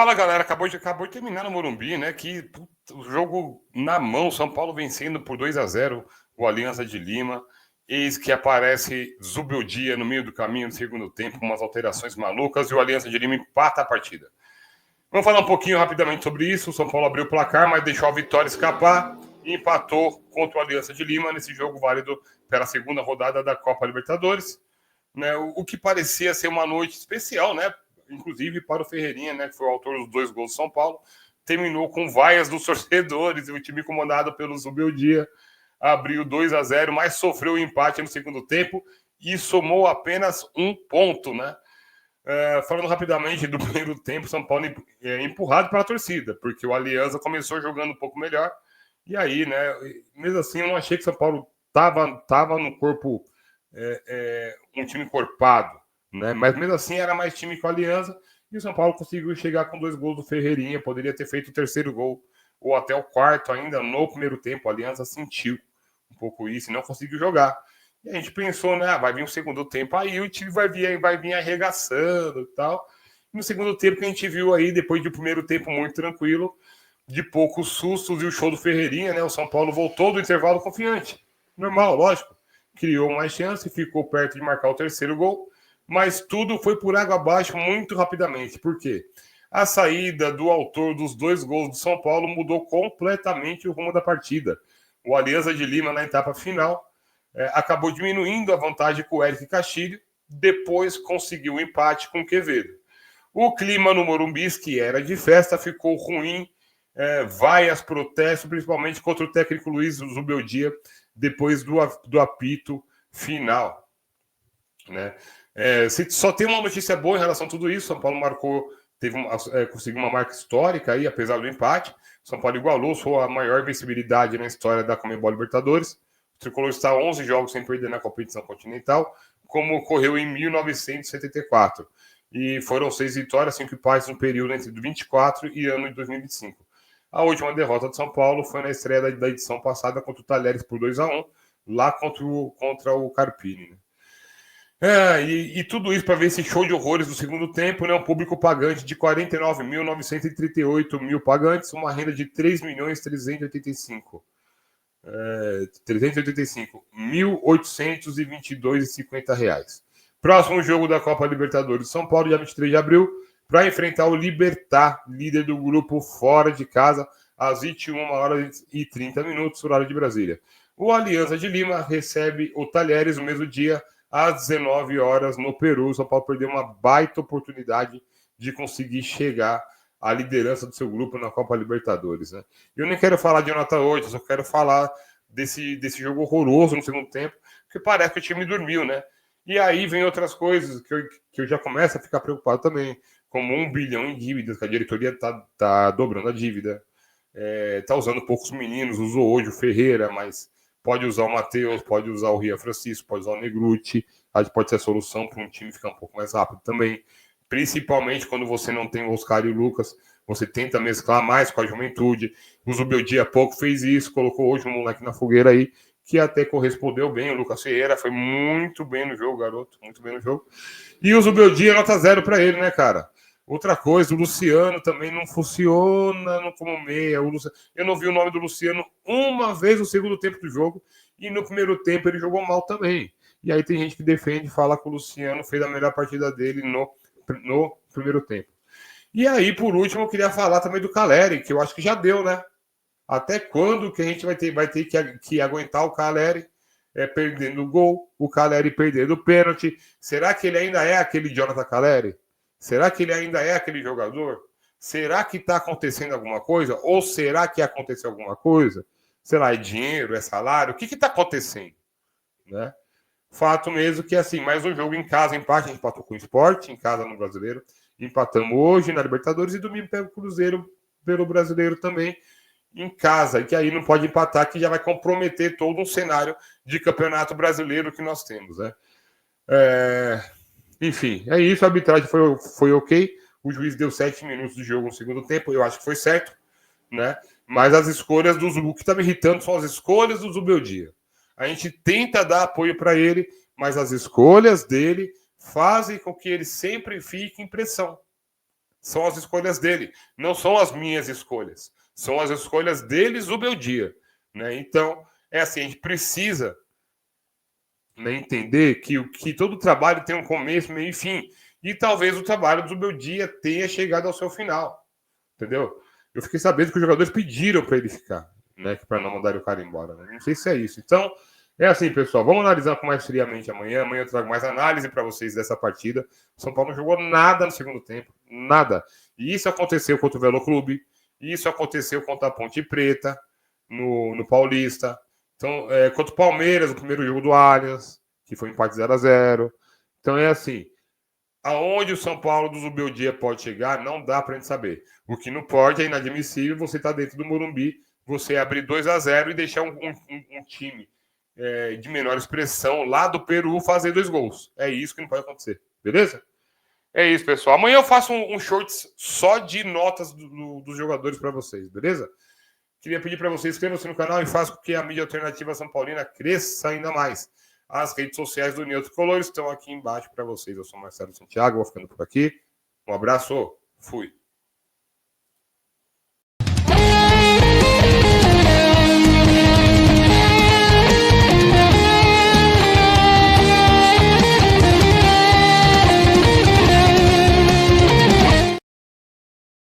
Fala, galera. Acabou de terminar no Morumbi, né? O jogo na mão, São Paulo vencendo por 2-0 o Aliança de Lima. Eis que aparece Zubeldia no meio do caminho no segundo tempo, com umas alterações malucas, e o Aliança de Lima empata a partida. Vamos falar um pouquinho rapidamente sobre isso. O São Paulo abriu o placar, mas deixou a vitória escapar e empatou contra o Aliança de Lima nesse jogo válido pela segunda rodada da Copa Libertadores. Né, o que parecia ser uma noite especial, né? Inclusive para o Ferreirinha, né, que foi o autor dos 2 gols do São Paulo, terminou com vaias dos torcedores, e o time comandado pelo Zubeldia abriu 2-0, mas sofreu o empate no segundo tempo e somou apenas 1 ponto, né? Falando rapidamente do primeiro tempo, São Paulo empurrado pela torcida, porque o Aliança começou jogando um pouco melhor, e aí, né, mesmo assim, eu não achei que São Paulo tava no corpo, um time encorpado, né? Mas mesmo assim era mais time que o Aliança, e o São Paulo conseguiu chegar com 2 gols do Ferreirinha, poderia ter feito o terceiro gol, ou até o quarto ainda no primeiro tempo. A Aliança sentiu um pouco isso e não conseguiu jogar. E a gente pensou, né? Vai vir um segundo tempo, aí o time vai vir arregaçando e tal. E no segundo tempo que a gente viu aí, depois de um primeiro tempo muito tranquilo, de poucos sustos e o show do Ferreirinha, né? O São Paulo voltou do intervalo confiante. Normal, lógico. Criou mais chance, ficou perto de marcar o terceiro gol, mas tudo foi por água abaixo muito rapidamente. Por quê? A saída do autor dos 2 gols do São Paulo mudou completamente o rumo da partida. O Aliança de Lima, na etapa final, acabou diminuindo a vantagem com o Eric Castilho, depois conseguiu o empate com o Quevedo. O clima no Morumbi, que era de festa, ficou ruim, vaias, protestos, principalmente contra o técnico Luiz Zubeldia, depois do apito final. Né? Só tem uma notícia boa em relação a tudo isso. São Paulo conseguiu uma marca histórica aí, apesar do empate. São Paulo igualou sua maior vencibilidade na história da Conmebol Libertadores. O tricolor está 11 jogos sem perder na competição continental, como ocorreu em 1974. E foram 6 vitórias, 5 empates no período entre 24 e ano de 2025. A última derrota de São Paulo foi na estreia da edição passada contra o Talheres por 2-1, lá contra o Carpini. Né? E tudo isso para ver esse show de horrores do segundo tempo, né? Um público pagante de 49.938 mil pagantes, uma renda de 3.385.822,50 reais. Próximo jogo da Copa Libertadores, São Paulo, dia 23 de abril, para enfrentar o Libertad, líder do grupo, fora de casa, às 21h30, horário de Brasília. O Aliança de Lima recebe o Talheres no mesmo dia, às 19 horas no Peru. O São Paulo perdeu uma baita oportunidade de conseguir chegar à liderança do seu grupo na Copa Libertadores. Né? Eu nem quero falar de nota 8, só quero falar desse jogo horroroso no segundo tempo, porque parece que o time dormiu, né? E aí vem outras coisas que eu já começo a ficar preocupado também, como 1 bilhão em dívidas, que a diretoria tá dobrando a dívida, tá usando poucos meninos, usou hoje o Ferreira, mas pode usar o Matheus, pode usar o Ria Francisco, pode usar o Negruti, pode ser a solução para um time ficar um pouco mais rápido também. Principalmente quando você não tem o Oscar e o Lucas, você tenta mesclar mais com a juventude. O Zubeldia há pouco fez isso, colocou hoje um moleque na fogueira aí, que até correspondeu bem. O Lucas Ferreira foi muito bem no jogo, garoto, muito bem no jogo. E o Zubeldia, nota 0 para ele, né, cara? Outra coisa, o Luciano também não funciona como meia. Eu não vi o nome do Luciano uma vez no segundo tempo do jogo, e no primeiro tempo ele jogou mal também. E aí tem gente que defende e fala que o Luciano fez a melhor partida dele no primeiro tempo. E aí, por último, eu queria falar também do Caleri, que eu acho que já deu, né? Até quando que a gente vai ter que aguentar o Caleri perdendo o gol, o Caleri perdendo o pênalti? Será que ele ainda é aquele Jonathan Caleri? Será que ele ainda é aquele jogador? Será que está acontecendo alguma coisa? Ou será que aconteceu alguma coisa? Sei lá, é dinheiro, é salário? O que está acontecendo? Né? Fato mesmo que, assim, mais um jogo em casa, empate, a gente empatou com o Sport, em casa no Brasileiro. Empatamos hoje na Libertadores e domingo pega o Cruzeiro pelo Brasileiro também, em casa. E que aí não pode empatar, que já vai comprometer todo um cenário de campeonato brasileiro que nós temos, né? Enfim, é isso. A arbitragem foi ok. O juiz deu 7 minutos de jogo no segundo tempo. Eu acho que foi certo, né? Mas as escolhas do Zubeldia, o que está me irritando são as escolhas do Zubeldia. A gente tenta dar apoio para ele, mas as escolhas dele fazem com que ele sempre fique em pressão. São as escolhas dele, não são as minhas escolhas. São as escolhas deles, o meu dia. Né? Então, é assim, a gente precisa, né, entender que todo trabalho tem um começo, meio e fim. E talvez o trabalho do meu dia tenha chegado ao seu final. Entendeu? Eu fiquei sabendo que os jogadores pediram para ele ficar, né? Para não mandar o cara embora. Né? Não sei se é isso. Então, é assim, pessoal. Vamos analisar com mais friamente amanhã. Amanhã eu trago mais análise para vocês dessa partida. O São Paulo não jogou nada no segundo tempo. Nada. E isso aconteceu contra o Velo Clube. Isso aconteceu contra a Ponte Preta, no Paulista. Então, contra o Palmeiras, o primeiro jogo do Allianz, que foi empate 0-0. Então, é assim. Aonde o São Paulo do Zubeldia pode chegar, não dá para gente saber. O que não pode, é inadmissível você estar dentro do Morumbi, você abrir 2-0 e deixar um time de menor expressão lá do Peru fazer 2 gols. É isso que não pode acontecer, beleza? É isso, pessoal. Amanhã eu faço um shorts só de notas dos jogadores para vocês, beleza? Queria pedir para vocês inscrevam-se no canal e façam com que a mídia alternativa São Paulina cresça ainda mais. As redes sociais do União Tricolor estão aqui embaixo para vocês. Eu sou Marcelo Santiago, vou ficando por aqui. Um abraço, fui.